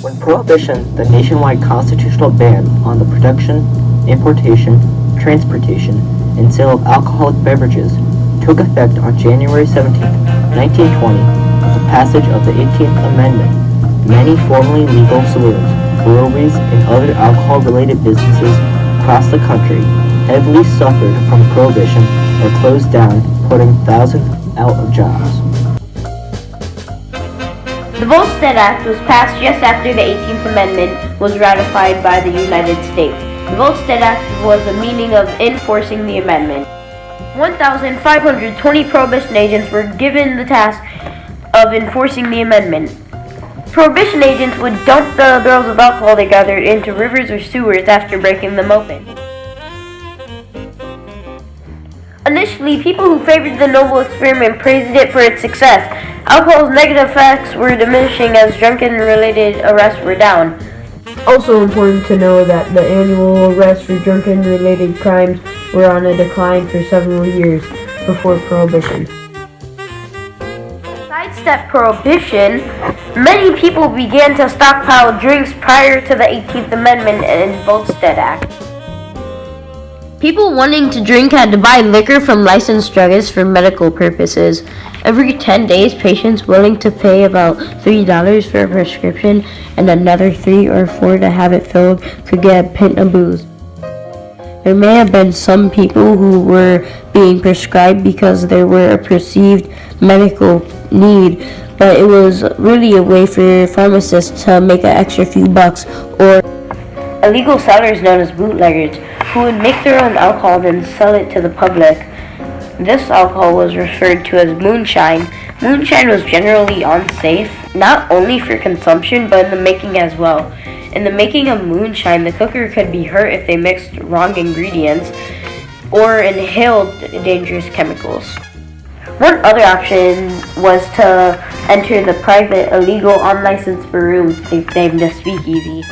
When Prohibition, the nationwide constitutional ban on the production, importation, transportation, and sale of alcoholic beverages, took effect on January 17, 1920, with the passage of the 18th Amendment, many formerly legal saloons, breweries, and other alcohol-related businesses across the country heavily suffered from Prohibition or closed down, putting thousands out of jobs. The Volstead Act was passed just after the 18th Amendment was ratified by the United States. The Volstead Act was a meaning of enforcing the amendment. 1,520 Prohibition agents were given the task of enforcing the amendment. Prohibition agents would dump the barrels of alcohol they gathered into rivers or sewers after breaking them open. Initially, people who favored the noble experiment praised it for its success. Alcohol's negative effects were diminishing as drunken-related arrests were down. Also important to know that the annual arrests for drunken-related crimes were on a decline for several years before Prohibition. Sidestep Prohibition, many people began to stockpile drinks prior to the 18th Amendment and Volstead Act. People wanting to drink had to buy liquor from licensed druggists for medical purposes. Every 10 days, patients willing to pay about $3 for a prescription and another $3 or $4 to have it filled could get a pint of booze. There may have been some people who were being prescribed because there were a perceived medical need, but it was really a way for pharmacists to make an extra few bucks, or illegal sellers known as bootleggers who would make their own alcohol and sell it to the public. This alcohol was referred to as moonshine. Moonshine was generally unsafe, not only for consumption, but in the making as well. In the making of moonshine, the cooker could be hurt if they mixed wrong ingredients or inhaled dangerous chemicals. One other option was to enter the private, illegal, unlicensed rooms named a speakeasy.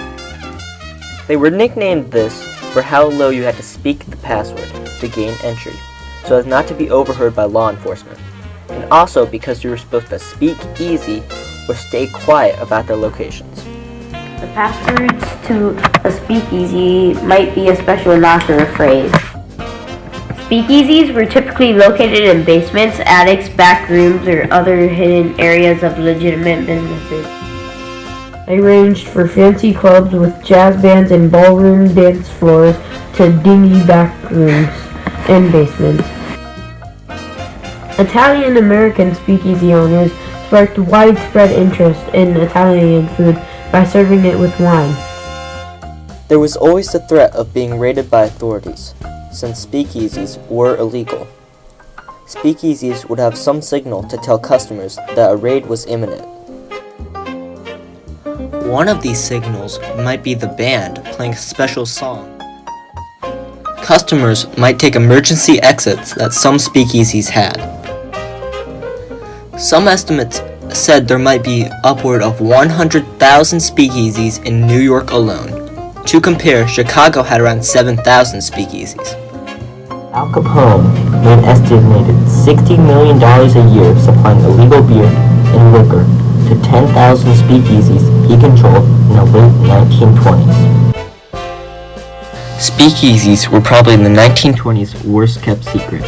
They were nicknamed this for how low you had to speak the password to gain entry, so as not to be overheard by law enforcement, and also because you were supposed to speak easy or stay quiet about their locations. The passwords to a speakeasy might be a special knock or a phrase. Speakeasies were typically located in basements, attics, back rooms, or other hidden areas of legitimate businesses. They ranged for fancy clubs with jazz bands and ballroom dance floors to dingy back rooms and basements. Italian-American speakeasy owners sparked widespread interest in Italian food by serving it with wine. There was always the threat of being raided by authorities, since speakeasies were illegal. Speakeasies would have some signal to tell customers that a raid was imminent. One of these signals might be the band playing a special song. Customers might take emergency exits that some speakeasies had. Some estimates said there might be upward of 100,000 speakeasies in New York alone. To compare, Chicago had around 7,000 speakeasies. Al Capone made an estimated $60 million a year supplying illegal beer and liquor to 10,000 speakeasies he controlled in the late 1920s. Speakeasies were probably the 1920s worst kept secret,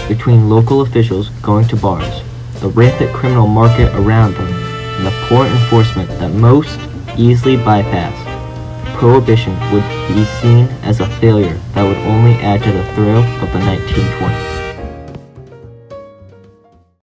between local officials going to bars, the rampant criminal market around them, and the poor enforcement that most easily bypassed. Prohibition would be seen as a failure that would only add to the thrill of the 1920s.